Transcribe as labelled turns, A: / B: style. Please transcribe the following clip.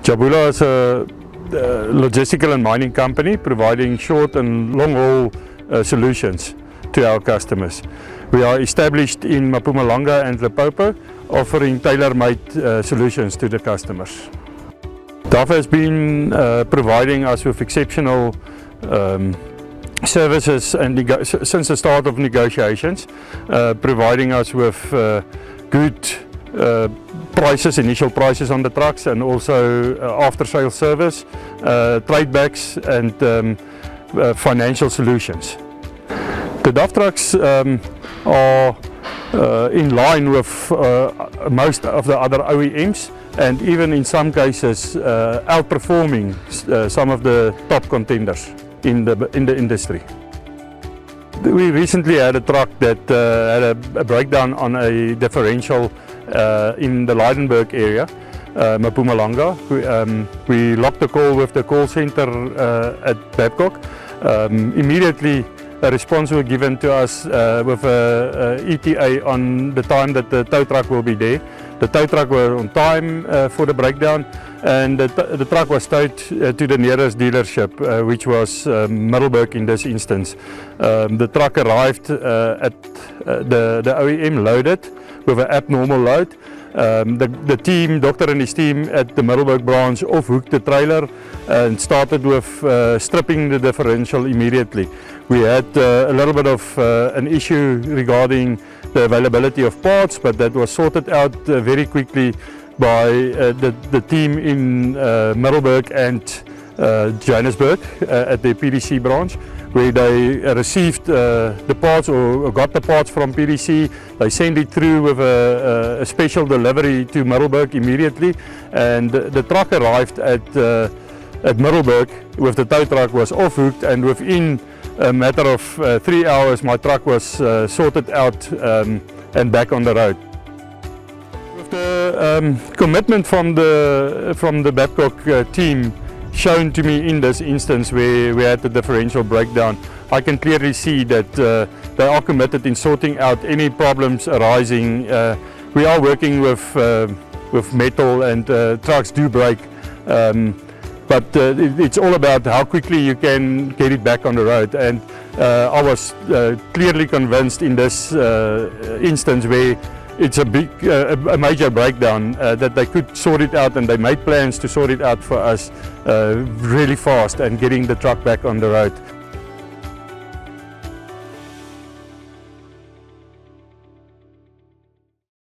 A: Jabula is a logistical and mining company providing short and long haul solutions to our customers. We are established in Mpumalanga and Limpopo, offering tailor-made solutions to the customers. DAF has been providing us with exceptional services and since the start of negotiations, providing us with good prices, initial prices on the trucks, and also after-sale service, trade backs, and financial solutions. The DAF trucks are in line with most of the other OEMs, and even in some cases outperforming some of the top contenders in the industry. We recently had a truck that had a breakdown on a differential in the Lydenburg area, Mpumalanga. We locked the call with the call center at Babcock. Immediately a response was given to us with a ETA on the time that the tow truck will be there. The tow truck was on time for the breakdown, and the truck was towed to the nearest dealership, which was Middelburg in this instance. The truck arrived at the OEM loaded with an abnormal load. The team, Doctor and his team at the Middelburg branch, off-hooked the trailer and started with stripping the differential immediately. We had a little bit of an issue regarding the availability of parts, but that was sorted out very quickly by the team in Middelburg and Johannesburg at the PDC branch, where they received the parts or got the parts from PDC. They sent it through with a special delivery to Middelburg immediately, and the truck arrived at Middelburg with the tow truck, was off-hooked, and within a matter of 3 hours my truck was sorted out and back on the road. With the commitment from the Babcock team shown to me in this instance where we had the differential breakdown, I can clearly see that they are committed in sorting out any problems arising. We are working with metal, and trucks do break, but it's all about how quickly you can get it back on the road. And I was clearly convinced in this instance where it's a major breakdown that they could sort it out, and they made plans to sort it out for us really fast and getting the truck back on the road.